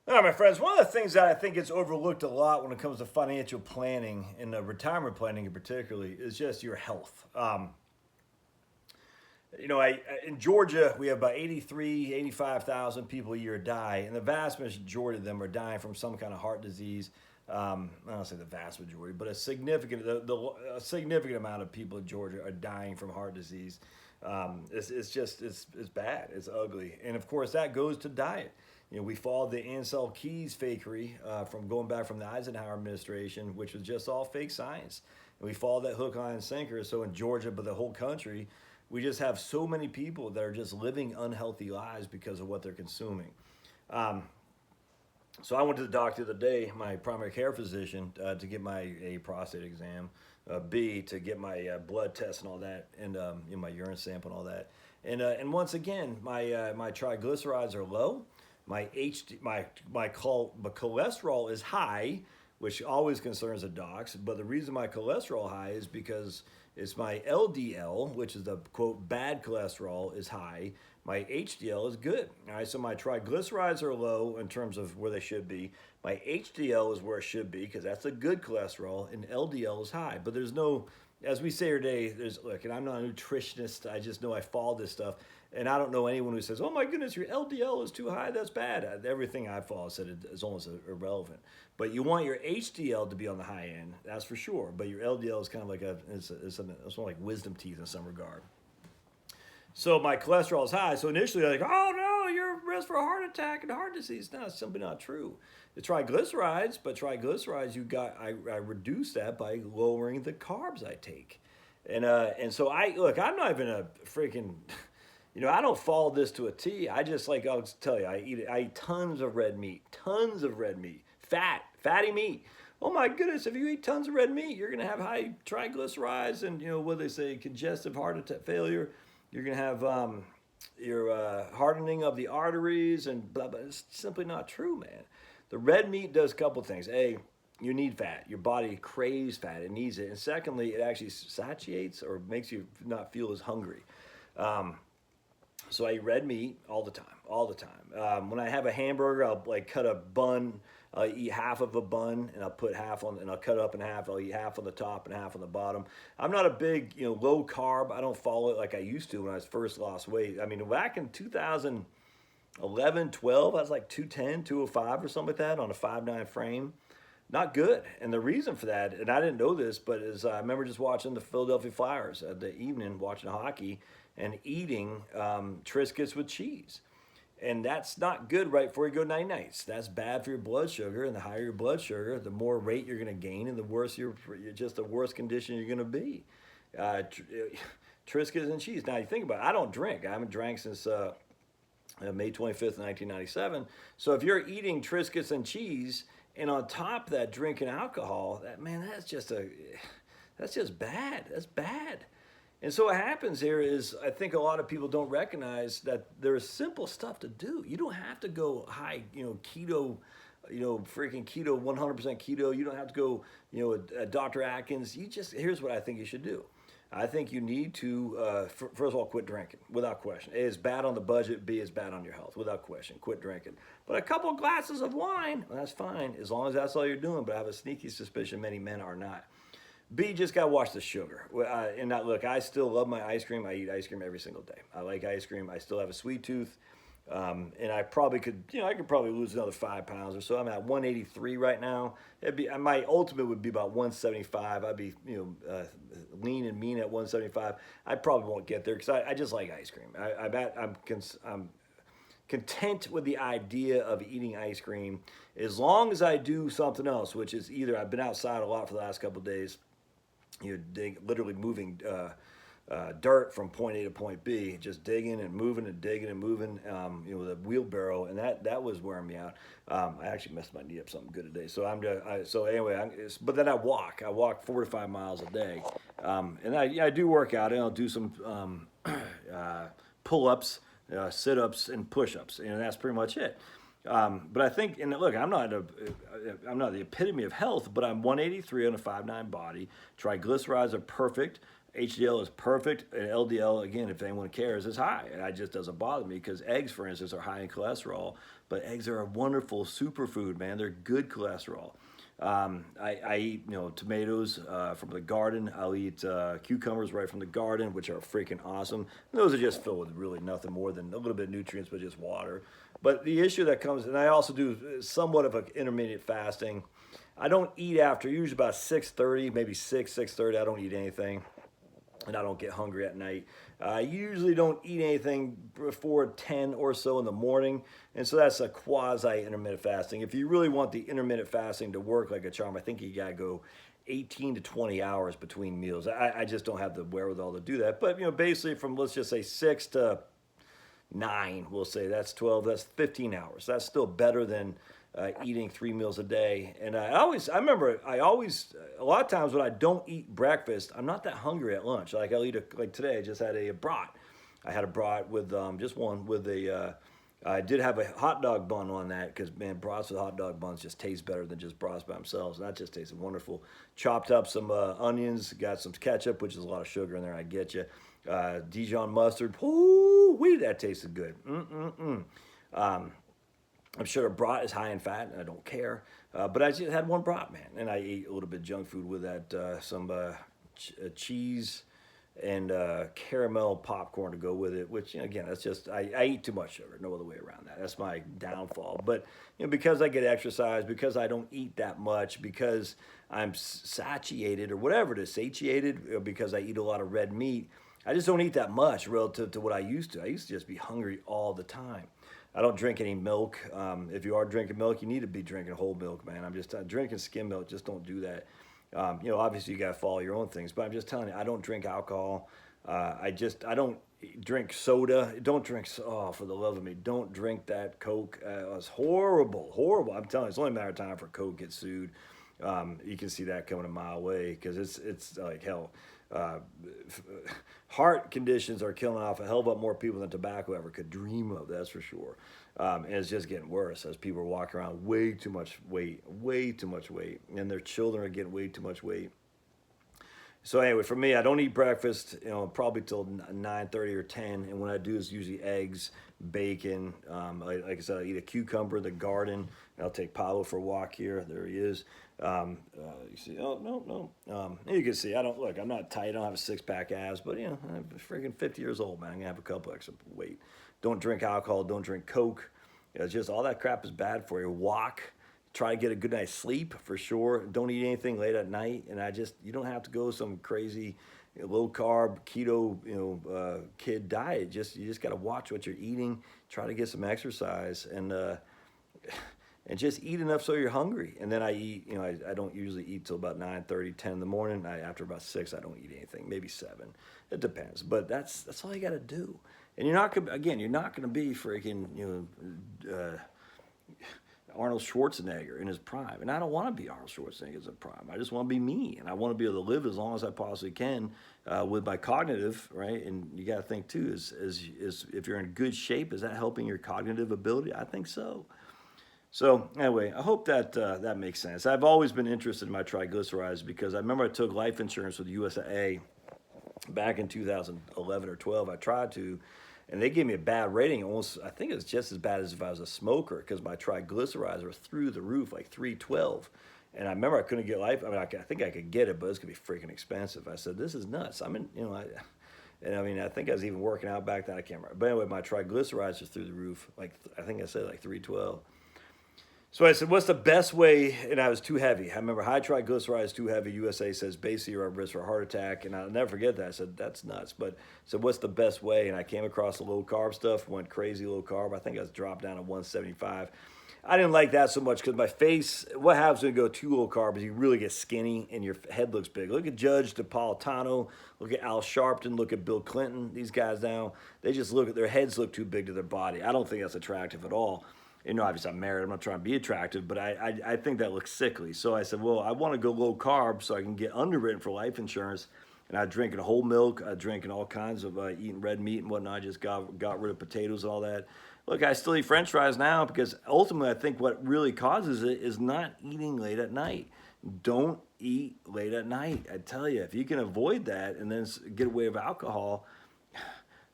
All right, my friends, one of the things that I think gets overlooked a lot when it comes to financial planning and retirement planning in particularly is just your health. In Georgia, we have about 85,000 people a year die, and the vast majority of them are dying from some kind of heart disease. I don't say the vast majority, but a significant amount of people in Georgia are dying from heart disease. It's bad. It's ugly, and of course that goes to diet. We followed the Ansel Keys fakery from going back from the Eisenhower administration, which was just all fake science. And we followed that hook, line, and sinker. So in Georgia, but the whole country, we just have so many people that are just living unhealthy lives because of what they're consuming. Um, so I went to the doctor the other day, my primary care physician, to get my A prostate exam, B to get my blood test and all that, and my urine sample and all that. And once again, my triglycerides are low. My cholesterol is high, which always concerns the docs. But the reason my cholesterol high is because it's my LDL, which is the quote bad cholesterol, is high. My HDL is good. All right, so my triglycerides are low in terms of where they should be. My HDL is where it should be because that's a good cholesterol, and LDL is high. But there's no, as we say today, and I'm not a nutritionist. I just know I follow this stuff, and I don't know anyone who says, "Oh my goodness, your LDL is too high. That's bad." Everything I follow said is almost irrelevant. But you want your HDL to be on the high end, that's for sure. But your LDL is kind of like it's more like wisdom teeth in some regard. So my cholesterol is high. So initially, they're like, "Oh no, you're at risk for a heart attack and heart disease." No, it's simply not true. The triglycerides, I reduce that by lowering the carbs I take, and so I'm not even a freaking, I don't follow this to a T. I just like I'll tell you, I eat tons of red meat, fatty meat. Oh my goodness, if you eat tons of red meat, you're gonna have high triglycerides and what they say, congestive heart attack failure. You're gonna have your hardening of the arteries and blah blah. It's simply not true, man. The red meat does a couple things. A, you need fat. Your body craves fat. It needs it. And secondly, it actually satiates or makes you not feel as hungry. Um, so I eat red meat all the time, all the time. When I have a hamburger, I'll like cut a bun. I'll eat half of a bun and I'll put half on, and I'll cut it up in half. I'll eat half on the top and half on the bottom. I'm not a big, low carb. I don't follow it like I used to when I first lost weight. I mean, back in 2011, 12, I was like 210, 205 or something like that on a 5'9" frame. Not good. And the reason for that, and I didn't know this, but is I remember just watching the Philadelphia Flyers at the evening, watching hockey and eating Triscuits with cheese. And that's not good right before you go night nights. That's bad for your blood sugar, and the higher your blood sugar, the more weight you're going to gain, and the worse you're just the worse condition you're going to be. Triscuits and cheese. Now you think about it, I don't drink. I haven't drank since May 25th, 1997. So if you're eating Triscuits and cheese, and on top of that drinking alcohol, that's just bad. That's bad. And so what happens here is I think a lot of people don't recognize that there's simple stuff to do. You don't have to go high, keto, freaking keto, 100% keto. You don't have to go, Dr. Atkins. Here's what I think you should do. I think you need to, first of all, quit drinking without question. A is bad on the budget. B is bad on your health without question. Quit drinking. But a couple of glasses of wine, well, that's fine as long as that's all you're doing. But I have a sneaky suspicion many men are not. B, just gotta watch the sugar. And now, look, I still love my ice cream. I eat ice cream every single day. I like ice cream. I still have a sweet tooth. And I probably could, I could probably lose another 5 pounds or so. I'm at 183 right now. My ultimate would be about 175. I'd be, lean and mean at 175. I probably won't get there because I just like ice cream. I'm content with the idea of eating ice cream as long as I do something else, which is either I've been outside a lot for the last couple of days, literally moving dirt from point A to point B, just digging and moving and digging and moving, with a wheelbarrow, and that was wearing me out. I actually messed my knee up something good today, so anyway, but then I walk 4 to 5 miles a day, and I do work out, and I'll do some pull-ups, sit-ups, and push-ups, and that's pretty much it. But I think, and look, I'm not the epitome of health, but I'm 183 on a 5'9" body. Triglycerides are perfect. HDL is perfect, and LDL, again, if anyone cares, is high. And it just doesn't bother me because eggs, for instance, are high in cholesterol. But eggs are a wonderful superfood, man. They're good cholesterol. I eat, tomatoes from the garden. I'll eat cucumbers right from the garden, which are freaking awesome. And those are just filled with really nothing more than a little bit of nutrients, but just water. But the issue that comes, and I also do somewhat of an intermittent fasting. I don't eat after, usually about 6:30, maybe 6:30. I don't eat anything, and I don't get hungry at night. I usually don't eat anything before 10 or so in the morning, and so that's a quasi-intermittent fasting. If you really want the intermittent fasting to work like a charm, I think you gotta go 18 to 20 hours between meals. I just don't have the wherewithal to do that. But basically from, let's just say, 6 to 9, we'll say that's 12, that's 15 hours. That's still better than eating 3 meals a day. And I remember a lot of times when I don't eat breakfast, I'm not that hungry at lunch. Like I'll eat like today, I just had a brat. I had a brat with just one with I did have a hot dog bun on that because, man, brats with hot dog buns just taste better than just brats by themselves. And that just tasted wonderful. Chopped up some onions, got some ketchup, which is a lot of sugar in there, I get you. Dijon mustard, whoo-wee, that tasted good. I'm sure a brat is high in fat, and I don't care. But I just had one brat, man, and I ate a little bit of junk food with that, some cheese and caramel popcorn to go with it. Which again, that's just I eat too much sugar. No other way around that. That's my downfall. But because I get exercise, because I don't eat that much, because I'm satiated or whatever it is, satiated, because I eat a lot of red meat. I just don't eat that much relative to what I used to. I used to just be hungry all the time. I don't drink any milk. If you are drinking milk, you need to be drinking whole milk, man. I'm just drinking skim milk. Just don't do that. Obviously you got to follow your own things, but I'm just telling you, I don't drink alcohol. I don't drink soda. Don't drink. Oh, for the love of me, don't drink that Coke. It's horrible, horrible. I'm telling you, it's only a matter of time for Coke gets sued. You can see that coming a mile away because it's like hell. Heart conditions are killing off a hell of a lot more people than tobacco ever could dream of, that's for sure. And it's just getting worse as people are walking around way too much weight, and their children are getting way too much weight. So anyway, for me, I don't eat breakfast, probably till 9:30 or 10, and when I do, it's usually eggs, bacon. Like I said, I eat a cucumber in the garden, and I'll take Paolo for a walk here. There he is. You see, oh, no. You can see, I'm not tight, I don't have a six-pack abs, but, I'm freaking 50 years old, man. I'm going to have a couple extra weight. Don't drink alcohol, don't drink Coke. It's just all that crap is bad for you. Walk. Try to get a good night's sleep for sure. Don't eat anything late at night. And you don't have to go some crazy low carb keto kid diet. You just got to watch what you're eating. Try to get some exercise and just eat enough so you're hungry. And then I eat. I don't usually eat till about 9:30, 10 in the morning. After about 6, I don't eat anything. Maybe 7. It depends. But that's all you got to do. And you're not gonna be freaking Arnold Schwarzenegger in his prime. And I don't want to be Arnold Schwarzenegger in his prime. I just want to be me. And I want to be able to live as long as I possibly can with my cognitive, right? And you got to think, too, is if you're in good shape, is that helping your cognitive ability? I think so. So anyway, I hope that makes sense. I've always been interested in my triglycerides because I remember I took life insurance with USAA back in 2011 or 12. I tried to, and they gave me a bad rating. Almost, I think it was just as bad as if I was a smoker because my triglycerides were through the roof, like 312. And I remember I couldn't get life. I mean, I think I could get it, but it's gonna be freaking expensive. I said, this is nuts. I think I was even working out back then. I can't remember. But anyway, my triglycerides are through the roof. Like I think I said like 312. So I said, what's the best way? And I was too heavy. I remember high triglycerides, too heavy. USA says basically you're at risk for a heart attack. And I'll never forget that. I said, that's nuts. But I said, what's the best way? And I came across the low carb stuff, went crazy low carb. I think I was dropped down to 175. I didn't like that so much because my face, what happens when you go too low carb is you really get skinny and your head looks big. Look at Judge Napolitano, look at Al Sharpton, look at Bill Clinton. These guys now, they just their heads look too big to their body. I don't think that's attractive at all. Obviously I'm married, I'm not trying to be attractive, but I think that looks sickly. So I said, well, I want to go low carb so I can get underwritten for life insurance. And I drinking whole milk, I drinking all kinds of eating red meat and whatnot. I just got rid of potatoes and all that. Look, I still eat French fries now because ultimately I think what really causes it is not eating late at night. Don't eat late at night. I tell you, if you can avoid that and then get away with alcohol,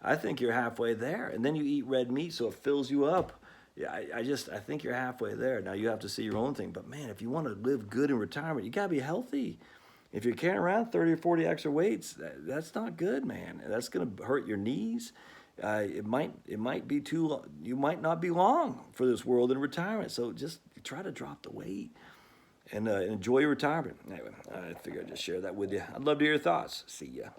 I think you're halfway there. And then you eat red meat so it fills you up. Yeah, I think you're halfway there. Now you have to see your own thing. But man, if you want to live good in retirement, you got to be healthy. If you're carrying around 30 or 40 extra weights, that's not good, man. That's going to hurt your knees. It might be you might not be long for this world in retirement. So just try to drop the weight and enjoy your retirement. Anyway, I figured I'd just share that with you. I'd love to hear your thoughts. See ya.